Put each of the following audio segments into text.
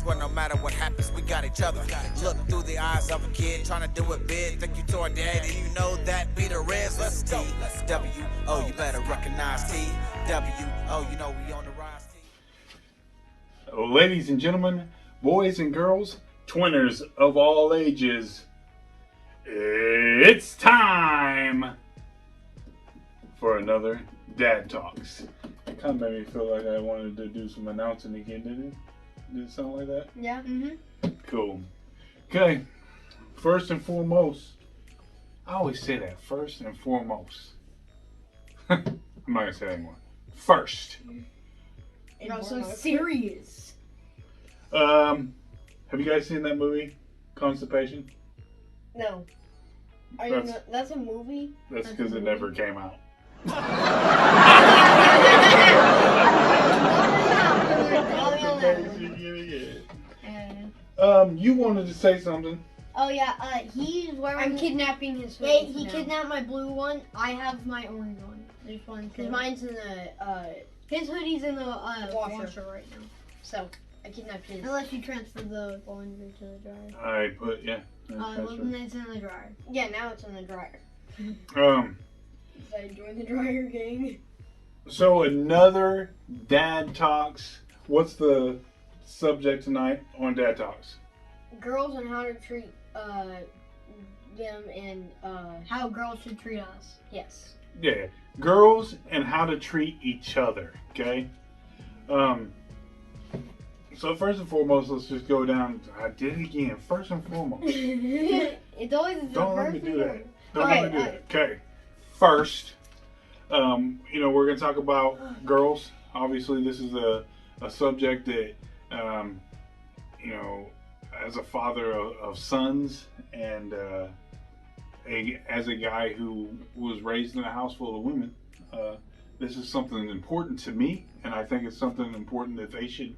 where no matter what happens, we got each other. Look through the eyes of a kid trying to do it big. Think you to our dad, and you know that be the rest. Let's go. W-O, you better recognize T. W-O, you know we on the rise. Ladies and gentlemen, boys and girls, twinners of all ages, it's time for another Dad Talks. It kind of made me feel like I wanted to do some announcing again, didn't it? Did it sound like that? Yeah. Cool. Okay, first and foremost, I always say that, first and foremost. I'm not going to say that anymore. First. You're so serious. Have you guys seen that movie, Constipation? No. That's a movie? That's because it never came out. You wanted to say something. Oh yeah, he's wearing. I'm kidnapping his hoodie. Yeah, he kidnapped my blue one. I have my orange one. There's one because mine's in the. His hoodie's in the washer right now. So I kidnapped his. Unless you transfer the laundry to the dryer. I put Well, then it's in the dryer. Yeah, now it's in the dryer. I joined the dryer gang. So another Dad Talks. What's the subject tonight on Dad Talks? Girls and how to treat them and how girls should treat us. Yes. Yeah, girls and how to treat each other. Okay. So first and foremost, let's just go down. I did it again. First and foremost. It's always the Don't let me do that. Don't let me do that. Okay. First, we're going to talk about girls. Obviously, this is a subject that, as a father of sons and as a guy who was raised in a house full of women, this is something important to me, and I think it's something important that they should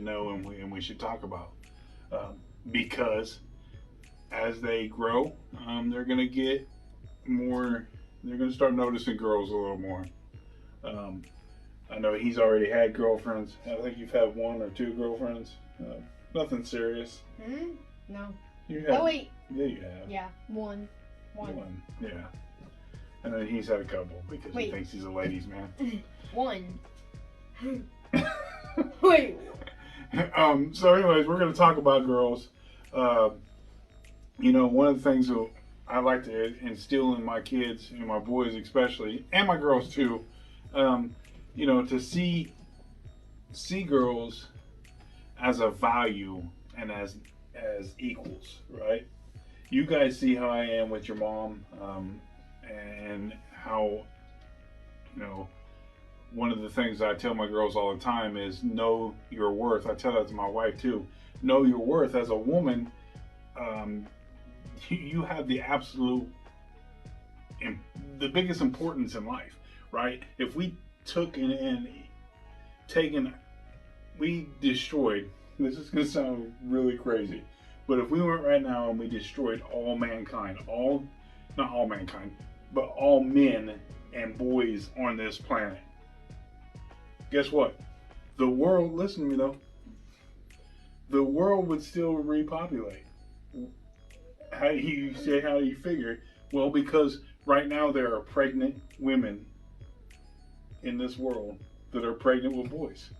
know and we should talk about, because as they grow, they're going to get more. They're going to start noticing girls a little more. I know he's already had girlfriends. I think you've had one or two girlfriends. Nothing serious. No. You have. Oh wait. Yeah, you have. Yeah, one. Yeah. And then he's had a couple because he thinks he's a ladies' man. One. Wait. So anyways, we're going to talk about girls. One of the things that I like to instill in my kids, and my boys especially, and my girls too, to see girls as a value and as equals, right? You guys see how I am with your mom, and how, one of the things I tell my girls all the time is know your worth. I tell that to my wife too. Know your worth. As a woman, you have the absolute, the biggest importance in life, right? If we took we destroyed, this is going to sound really crazy, but if we went right now and we destroyed all mankind, not all mankind, but all men and boys on this planet, guess what? The world, listen to me though, the world would still repopulate. How do you figure? Well, because right now there are pregnant women in this world that are pregnant with boys.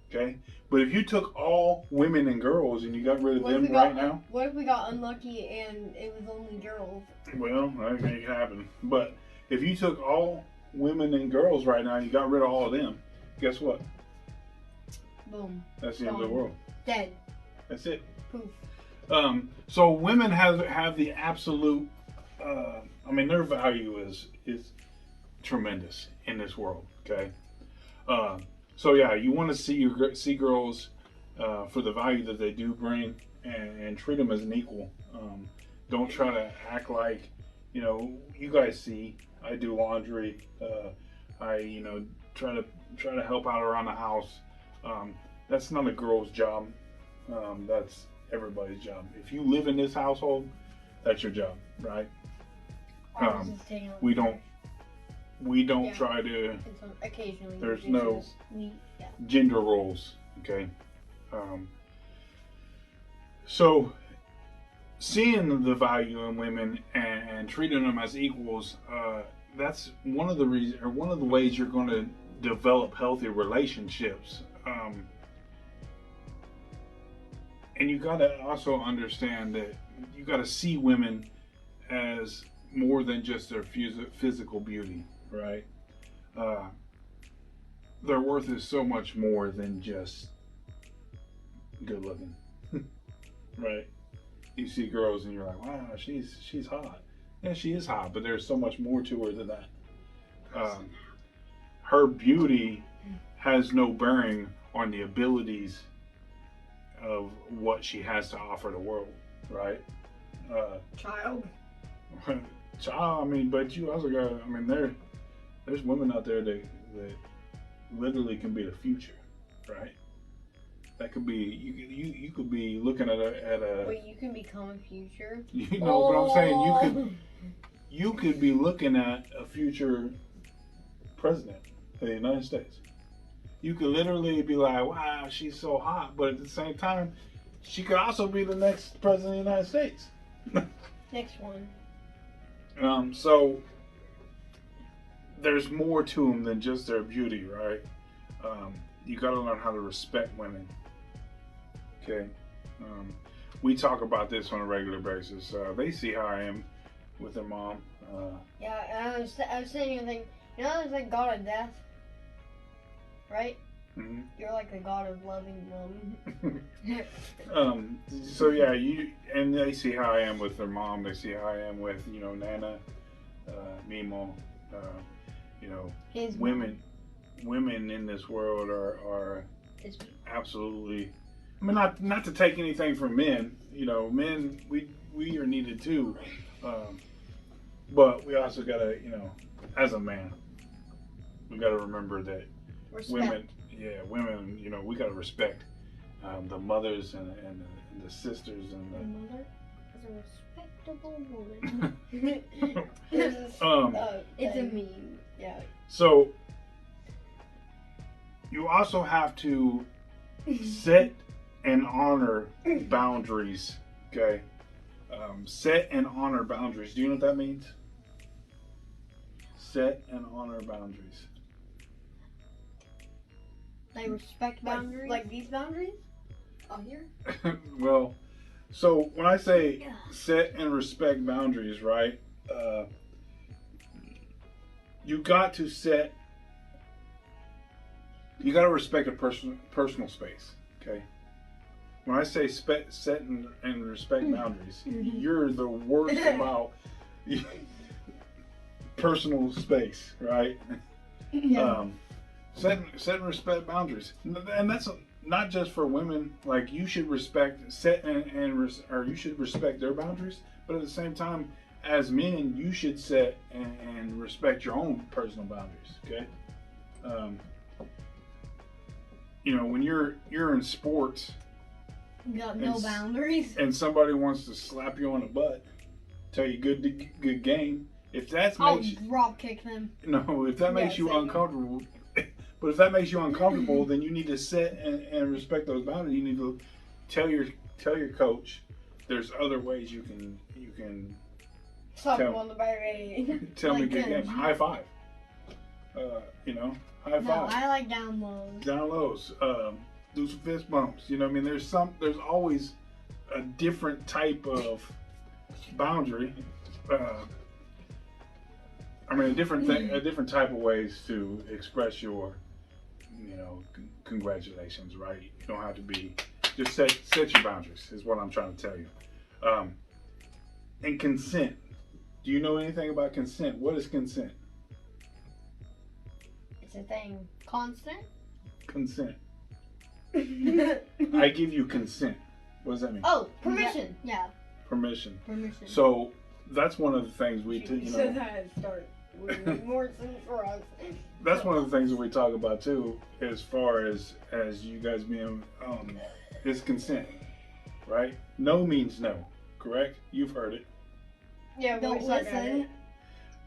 Okay? But if you took all women and girls and you got rid of them right now. What if we got unlucky and it was only girls? Well, that may happen. But if you took all women and girls right now and you got rid of all of them, guess what? Boom. That's the end of the world. Dead. That's it. Poof. So women have the absolute, their value is tremendous in this world. Okay. So yeah, you want to see girls for the value that they do bring, and treat them as an equal. Don't try to act like, you guys see I do laundry. I try to help out around the house. That's not a girl's job. That's everybody's job. If you live in this household, that's your job, right? We don't try to. Occasionally. There's no gender roles, okay? So seeing the value in women and treating them as equals, that's one of the reasons, or one of the ways you're going to develop healthy relationships. And you got to also understand that you got to see women as more than just their physical beauty, right? Their worth is so much more than just good looking, right? You see girls and you're like, wow, she's hot. Yeah, she is hot, but there's so much more to her than that. Her beauty has no bearing on the abilities of what she has to offer the world, right? Child. Child, I mean, but you also got, I mean, there's women out there that literally can be the future, right? That could be, you could be looking at a Wait, you can become a future? You know what I'm saying? You could be looking at a future president of the United States. You could literally be like, wow, she's so hot, but at the same time, she could also be the next president of the United States. Next one. So there's more to them than just their beauty, right? You got to learn how to respect women. Okay. We talk about this on a regular basis. They see how I am with their mom. Yeah, and I was saying anything. You know, there's like God of death, right? Mm-hmm. You're like the God of loving mom. So yeah, and they see how I am with their mom. They see how I am with Nana, Mimo. His women in this world are absolutely. I mean, not to take anything from men. Men we are needed too, but we also gotta as a man, we gotta remember that respect. women, we gotta respect the mothers and the sisters and My mother is a respectable woman. It's a meme. Yeah. So you also have to set and honor boundaries. Okay. Set and honor boundaries. Do you know what that means? Set and honor boundaries. Like respect boundaries? Like these boundaries? Oh, here? Well, so when I say set and respect boundaries, right? You got to set. You got to respect a personal space. Okay. When I say set and respect boundaries, you're the worst about personal space, right? Yeah. Set and respect boundaries, and that's not just for women. Like you should respect or you should respect their boundaries, but at the same time, as men, you should set and respect your own personal boundaries. Okay. When you're in sports. You got no boundaries. And somebody wants to slap you on the butt, tell you good game. If that I'll makes drop kick them. No, if that makes you uncomfortable, but if that makes you uncomfortable, then you need to set and respect those boundaries. You need to tell your coach there's other ways you can Slap him on the back. tell me good game. High five. High five. No, I like down lows. Down lows. Do some fist bumps. I mean, there's always a different type of boundary. A different type of ways to express your, congratulations, right? You don't have to be, just set your boundaries is what I'm trying to tell you. And consent. Do you know anything about consent? What is consent? It's a thing. Constant? Consent. I give you consent. What does that mean? Oh, permission. Yeah. Permission. Permission. So that's one of the things we do. So that start with more sense for us. That's one of the things that we talk about too, as far as you guys being is consent, right? No means no, correct? You've heard it. Yeah, Don't listen.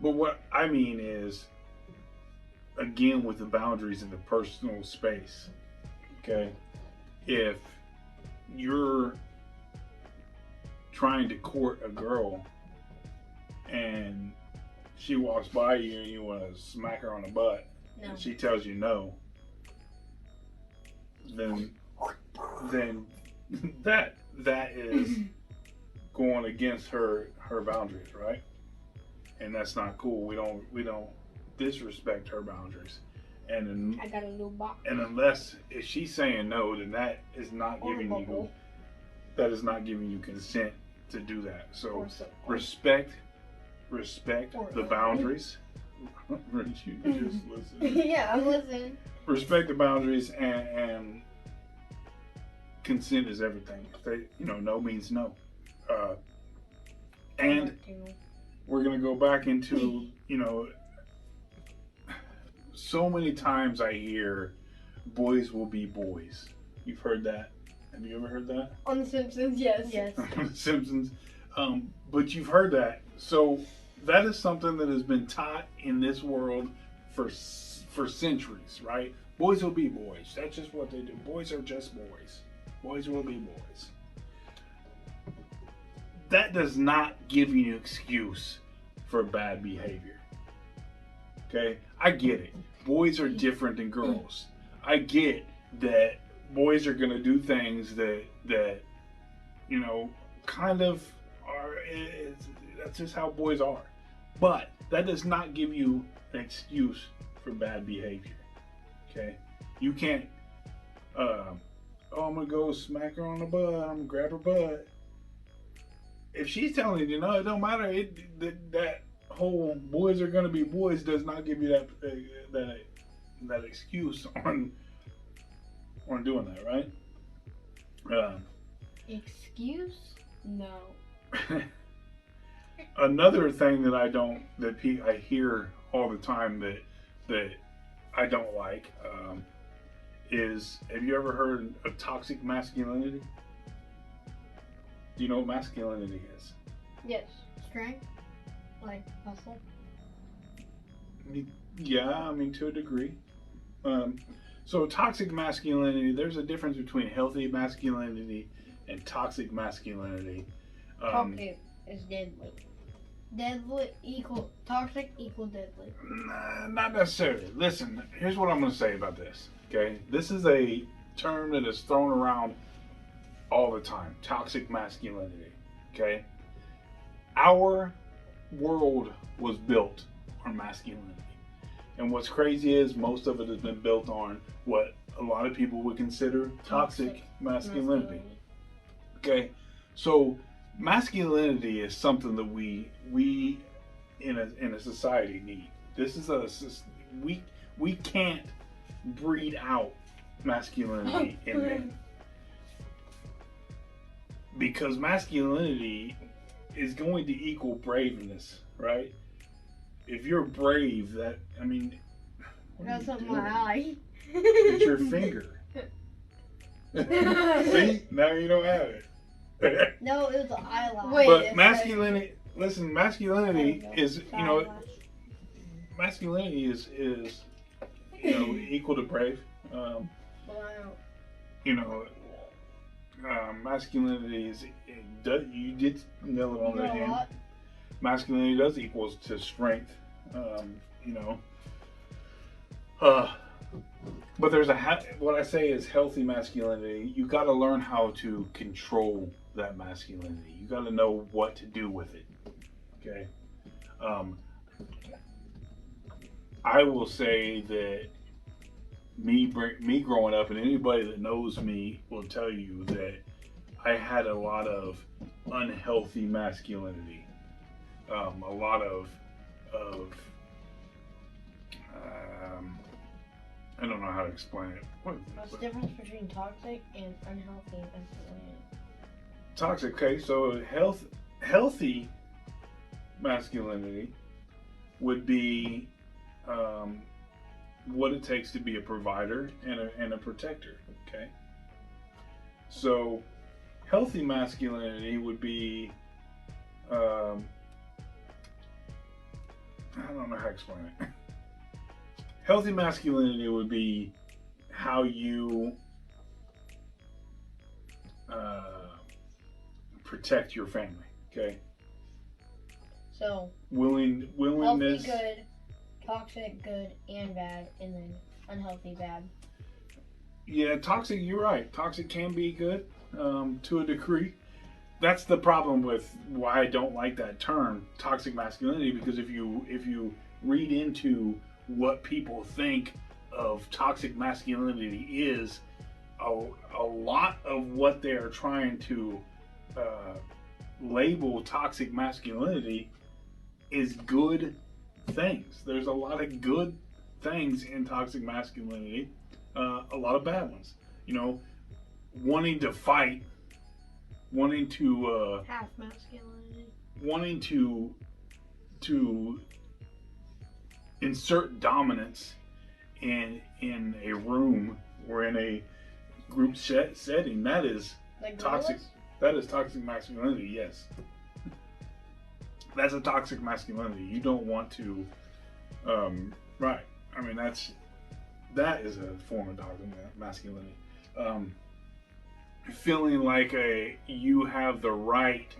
But what I mean is, again, with the boundaries in the personal space. Okay, if you're trying to court a girl and she walks by you and you want to smack her on the butt, and she tells you no, then that is going against her boundaries, right? And that's not cool. We don't disrespect her boundaries. And I got a little box. And unless if she's saying no, then that is not giving you consent to do that. So respect the boundaries. You just listen. Yeah, I'm listening. Respect the boundaries, and consent is everything. No means no. And we're gonna go back into, so many times I hear boys will be boys. You've heard that? Have you ever heard that? On The Simpsons, yes. On The Simpsons. But you've heard that. So that is something that has been taught in this world for centuries, right? Boys will be boys. That's just what they do. Boys are just boys. Boys will be boys. That does not give you an excuse for bad behavior. Okay? I get it. Boys are different than girls. I get that boys are going to do things that kind of are. That's just how boys are. But that does not give you an excuse for bad behavior. Okay? You can't, I'm going to go smack her on the butt. I'm going to grab her butt. If she's telling you, no, it don't matter. That whole boys are going to be boys does not give you that excuse on doing that, right? Excuse? No. Another thing that I hear all the time that I don't like is, have you ever heard of toxic masculinity? Do you know what masculinity is? Yes. Strength? Like muscle? Yeah, to a degree. So toxic masculinity, there's a difference between healthy masculinity and toxic masculinity. Toxic is deadly. Deadly equal toxic equal deadly. Not necessarily. Listen, here's what I'm going to say about this. Okay, this is a term that is thrown around all the time. Toxic masculinity. Okay, our world was built on masculinity, and what's crazy is most of it has been built on what a lot of people would consider toxic masculinity. Okay, so masculinity is something that we in a society need. This is we can't breed out masculinity in men, because masculinity is going to equal braveness, right? If you're brave, that That's on my eye. It's your finger. See, now you don't have it. No, it was an eyelash. But masculinity, listen, masculinity is, masculinity is equal to brave. Masculinity is, you did nail it on the head. Masculinity does equals to strength, but there's what I say is healthy masculinity. You got to learn how to control that masculinity. You got to know what to do with it. Okay. I will say that me growing up, and anybody that knows me will tell you that I had a lot of unhealthy masculinity. A lot of I don't know how to explain it. What's the difference between toxic and unhealthy masculinity? Toxic, okay, so healthy masculinity would be what it takes to be a provider and a protector, okay? So healthy masculinity would be I don't know how to explain it. Healthy masculinity would be how you protect your family. Okay. So Willingness. healthy good, toxic good and bad, and then unhealthy bad. Yeah, toxic. You're right. Toxic can be good to a degree. That's the problem with why I don't like that term, toxic masculinity, because if you read into what people think of toxic masculinity is, a lot of what they are trying to label toxic masculinity is good things. There's a lot of good things in toxic masculinity, a lot of bad ones. You know, wanting to fight, wanting to half masculinity, wanting to insert dominance in a room or in a group setting. That is like toxic. gorillas? That is toxic masculinity. Yes, that's a toxic masculinity. You don't want to. Right. I mean, that is a form of toxic masculinity. Feeling like you have the right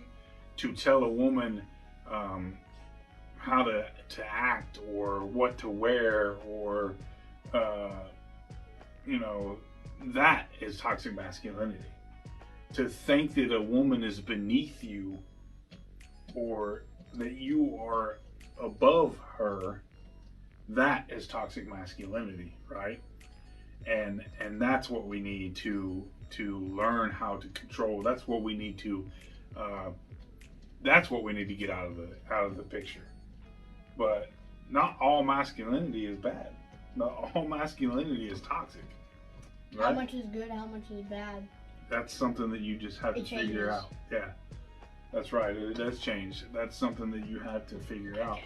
to tell a woman how to act or what to wear or that is toxic masculinity. To think that a woman is beneath you or that you are above her, that is toxic masculinity, right? And that's what we need to learn how to control. That's what we need to get out of the picture. But not all masculinity is bad. Not all masculinity is toxic. Right? How much is good? How much is bad? That's something that you just have to figure out. Yeah, that's right. It does change. That's something that you have to figure out.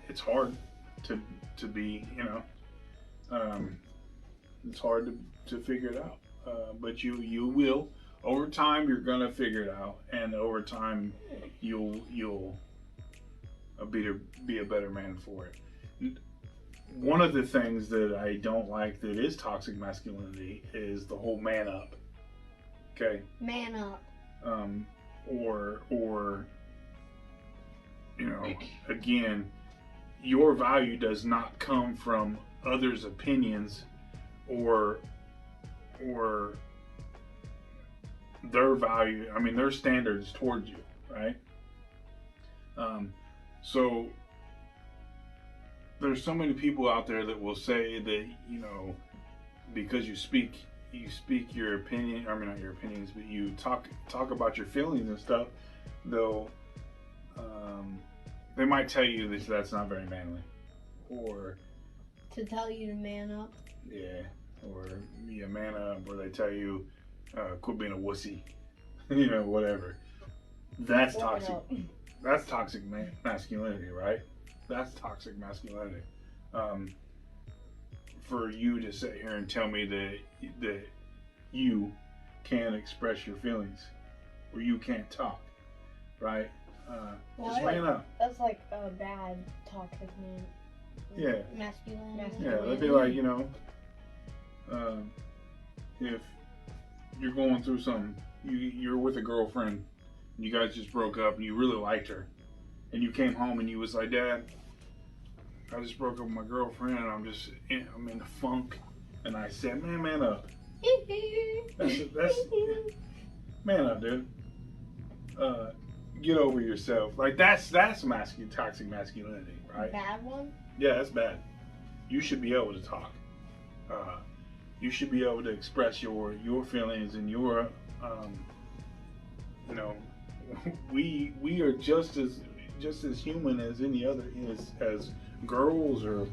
It's hard to be, it's hard to figure it out. But you will. Over time, you're gonna figure it out, and over time, you'll be a better man for it. One of the things that I don't like that is toxic masculinity is the whole man up. Okay. Man up. Or again, your value does not come from others' opinions or their value. I mean, their standards towards you, right? So there's so many people out there that will say that, because you speak your opinion, I mean, not your opinions, but you talk about your feelings and stuff, they might tell you that that's not very manly, or to tell you to man up. Yeah, or be a man up, or they tell you quit being a wussy, whatever. That's toxic. That's toxic masculinity, right? That's toxic masculinity. For you to sit here and tell me that you can't express your feelings, or you can't talk, right? Just man up. That's like a bad toxic man. Yeah. Masculine. Yeah, they'd be like, if you're going through something, you're with a girlfriend, and you guys just broke up, and you really liked her, and you came home and you was like, Dad, I just broke up with my girlfriend, and I'm in a funk, and I said, man up. That's man up, dude. Get over yourself. Like that's toxic masculinity, right? Bad one? Yeah, that's bad. You should be able to talk. You should be able to express your feelings and your we are just as human as any other as girls, or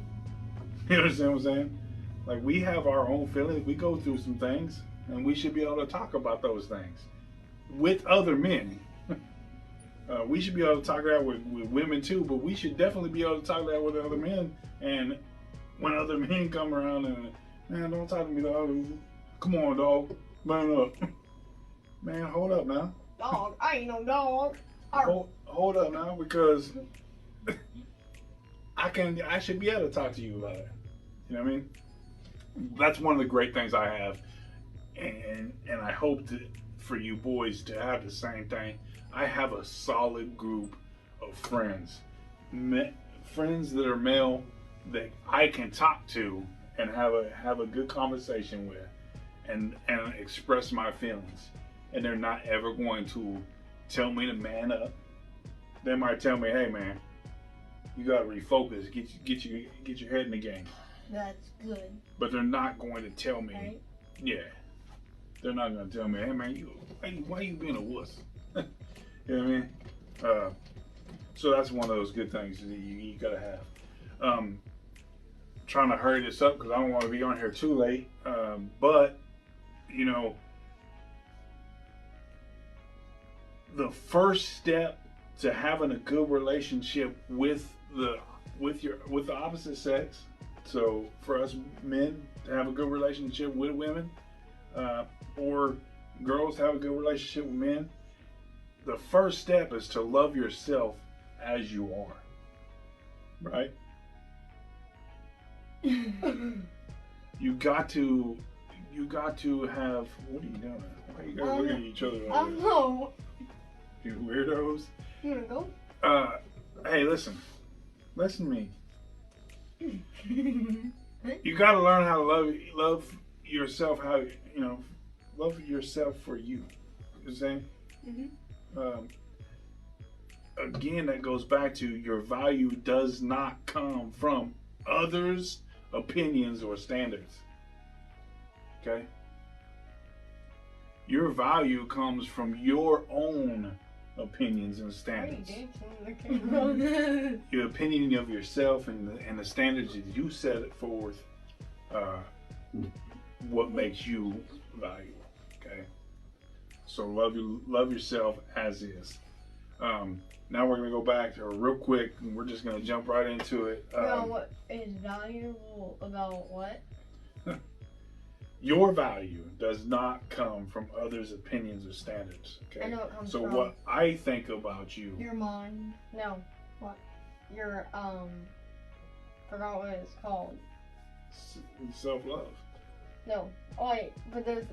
you understand what I'm saying? Like, we have our own feelings. We go through some things, and we should be able to talk about those things with other men. We should be able to talk that with women too, but we should definitely be able to talk that with other men. And when other men come around and, man, don't talk to me, dog. Come on, dog. Man up. Man, hold up now. Dog, I ain't no dog. Hold up now, because I should be able to talk to you about it. You know what I mean? That's one of the great things I have, and I hope that for you boys to have the same thing. I have a solid group of friends, friends that are male that I can talk to and have a good conversation with, and express my feelings, and they're not ever going to tell me to man up. They might tell me, "Hey man, you gotta refocus, get your head in the game." That's good. But they're not going to tell me, right? Yeah, they're not going to tell me, "Hey man, why you being a wuss?" You know what I mean? So that's one of those good things that you gotta have. Trying to hurry this up because I don't want to be on here too late. But you know, the first step to having a good relationship with the opposite sex. So for us men to have a good relationship with women, or girls to have a good relationship with men, the first step is to love yourself as you are. Right? You got to have. What are you doing? Why are you guys looking at each other? I don't know. You weirdos. You wanna go? Hey, listen to me. You got to learn how to love yourself. Love yourself for you. You know what I'm saying? Mm-hmm. Again, that goes back to your value does not come from others' opinions or standards. Okay? Your value comes from your own opinions and standards. Your opinion of yourself and the standards that you set forth, what makes you valuable. Okay? So love yourself as is. Now we're gonna go back to real quick, and we're just gonna jump right into it. What is valuable about what? Your value does not come from others' opinions or standards. Okay. I know it comes so from. what I think about you. Your mind. No. What? Your forgot what it's called. Self-love. No. Oh wait, but there's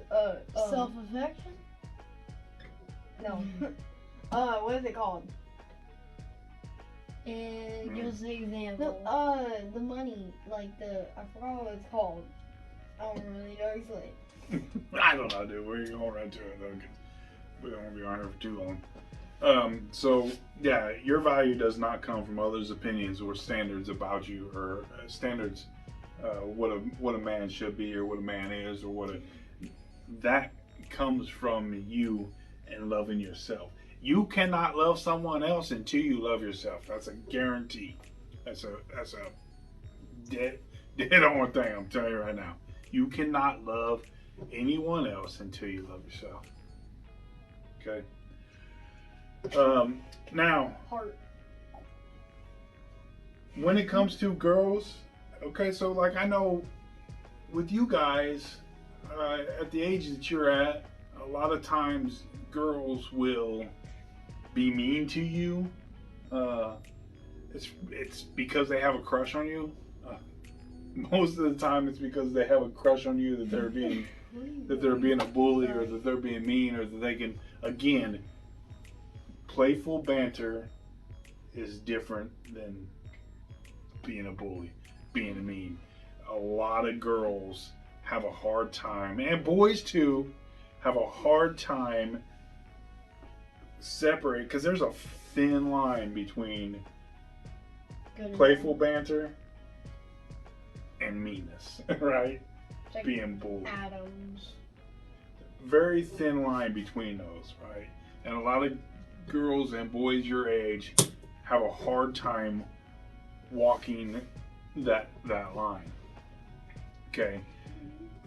Self-affection? No. What is it called? Give us an example. No, the money, like I forgot what it's called. I don't really know exactly. I don't know, dude. We're going right to it though, because we don't want to be on here for too long. So yeah, your value does not come from others' opinions or standards about you, or standards what a man should be, or what a man is, or that comes from you and loving yourself. You cannot love someone else until you love yourself. That's a guarantee. That's a dead on thing. I'm telling you right now. You cannot love anyone else until you love yourself. Okay. Now, Heart. when it comes to girls, okay, so like I know with you guys, at the age that you're at, a lot of times girls will be mean to you. It's because they have a crush on you. Most of the time, it's because they have a crush on you that they're being a bully, or that they're being mean, or that they can. Again, playful banter is different than being a bully, being mean. A lot of girls have a hard time, and boys too, have a hard time separate, because there's a thin line between playful banter and meanness, right? Like being bullied. Adams. Very thin line between those, right? And a lot of girls and boys your age have a hard time walking that line. Okay.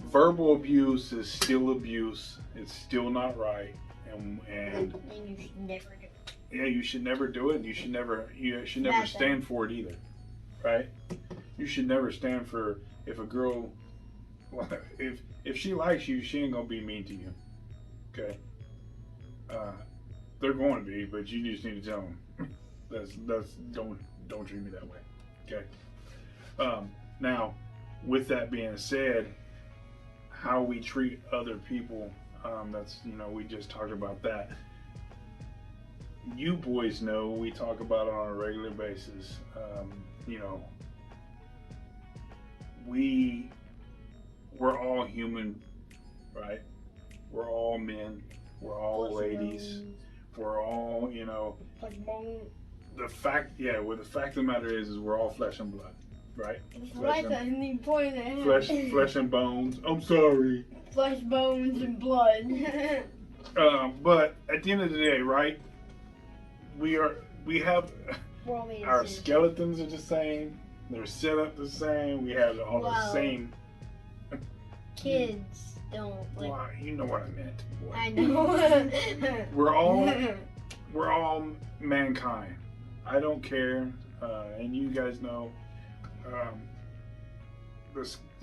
Verbal abuse is still abuse. It's still not right. And you should never do it. Yeah, you should never do it. You should never stand for it either, right? You should never stand for, if a girl, if she likes you, she ain't gonna be mean to you. Okay. They're going to be, but you just need to tell them. Don't treat me that way. Okay. Now, with that being said, how we treat other people, That's, you know, we just talked about that. You boys know we talk about it on a regular basis. You know, we're all human, right? We're all men. We're all ladies. We're all, you know. The fact of the matter is we're all flesh and blood, right? Flesh and bones. I'm sorry. Flesh, bones, and blood. But at the end of the day, right? We have our skeletons are the same. They're set up the same. We have all the same. Kids don't. Like, well, you know what I meant. Boy. I know. we're all mankind. I don't care, and you guys know.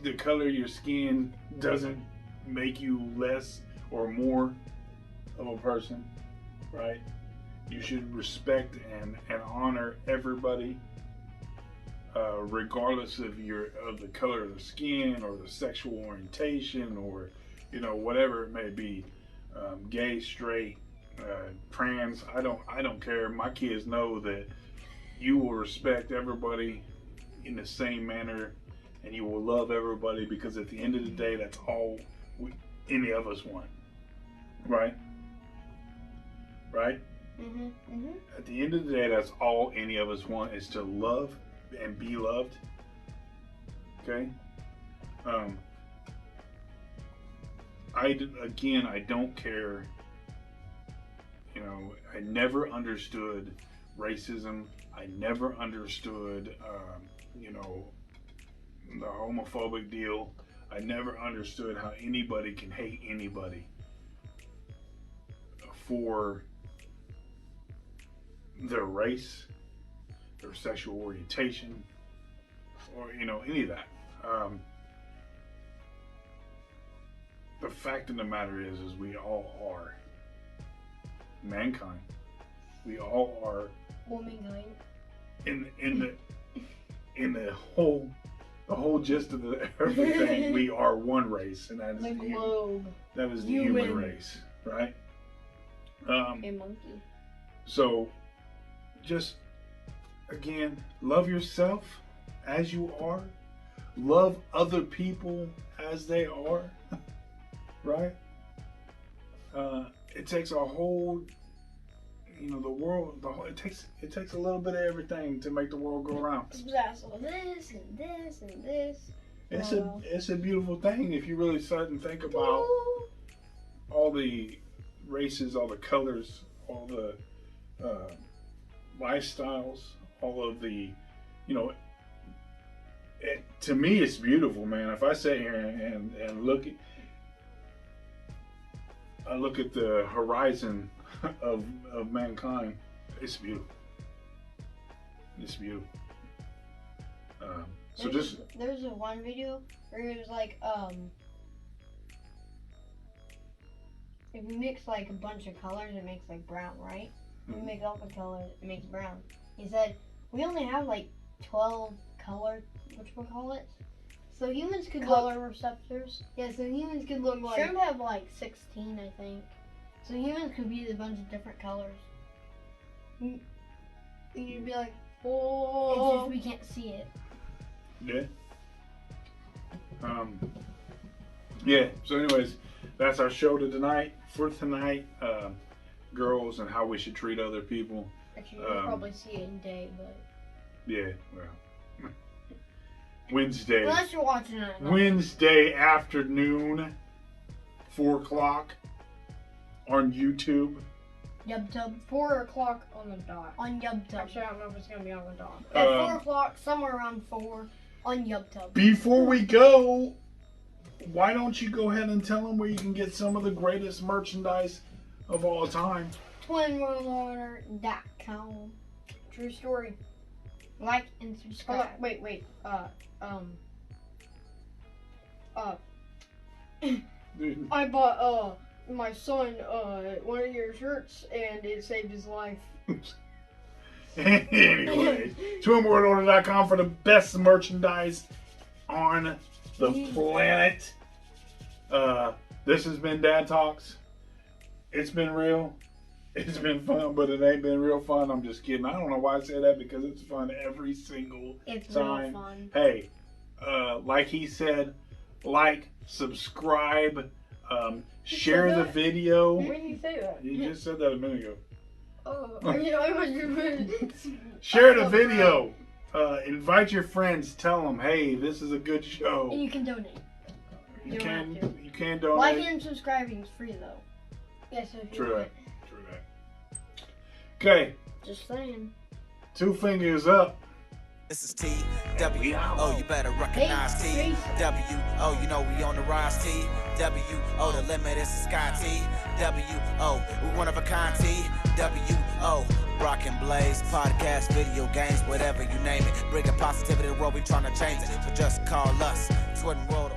The color of your skin doesn't make you less or more of a person, right? You should respect and honor everybody, regardless of the color of the skin or the sexual orientation or, you know, whatever it may be, gay, straight, trans. I don't care. My kids know that you will respect everybody in the same manner, and you will love everybody, because at the end of the day, that's all any of us want, right? Right? Mm-hmm. Mm-hmm. At the end of the day, that's all any of us want, is to love and be loved. Okay? I don't care. You know, I never understood racism. I never understood, you know, the homophobic deal. I never understood how anybody can hate anybody for their race, their sexual orientation, or, you know, any of that. The fact of the matter is we all are mankind. We all are womankind. In the whole gist of everything, we are one race, and that is the globe. That is the human race, right? A monkey. So, just again, love yourself as you are. Love other people as they are, right? It takes a whole, you know, the world. It takes a little bit of everything to make the world go around. Exactly. This and this and this. It's a beautiful thing if you really sit and think about all the races, all the colors, all the lifestyles, all of the, you know. To me, it's beautiful, man. If I sit here and look at the horizon of mankind, it's beautiful. It's beautiful. So there's a one video where it was like, if you mix like a bunch of colors, it makes like brown, right? If you mix all the colors, it makes brown. He said we only have like 12 color, whatchamacallit? So humans could color receptors. Yeah, so humans could look like. Shrimp have like 16, I think. So humans could be a bunch of different colors. And you'd be like, oh. It's just we can't see it. Yeah. Yeah. So, anyways, that's our show for tonight. Girls and how we should treat other people. Actually, you'll probably see it in day, but. Yeah. Well. Wednesday. Unless you're watching it. Wednesday afternoon, 4 o'clock on YouTube. YubTub. 4 o'clock on the dot. On YubTub. Actually, I don't know if it's going to be on the dot. At 4 o'clock, somewhere around 4 on YubTub. Before we go, why don't you go ahead and tell them where you can get some of the greatest merchandise of all time? TwinWorldOrder.com. True story. Like and subscribe. Wait. I bought my son one of your shirts and it saved his life. Anyways, TwinWorldOrder.com for the best merchandise on the planet. This has been Dad Talks. It's been real. It's been fun, but it ain't been real fun. I'm just kidding. I don't know why I say that, because it's fun every single time. Real fun. Hey, like he said, like, subscribe, share the video. When did you say that? You just said that a minute ago. Oh, Share the video. Invite your friends. Tell them, hey, this is a good show. And you can donate. You don't have to. You can donate. Liking and subscribing is free though. yes, if you True want. that. True that. Okay, Just saying. 2 fingers up. This is TW. Oh, you better recognize TW. Oh, you know we on the rise. TW. Oh, the limit is the sky. TW. Oh, we one of a kind. TW. Oh, Rock and Blaze, podcast, video games, whatever you name it. Bringing positivity to the world, we trying to change it. So just call us. Twin World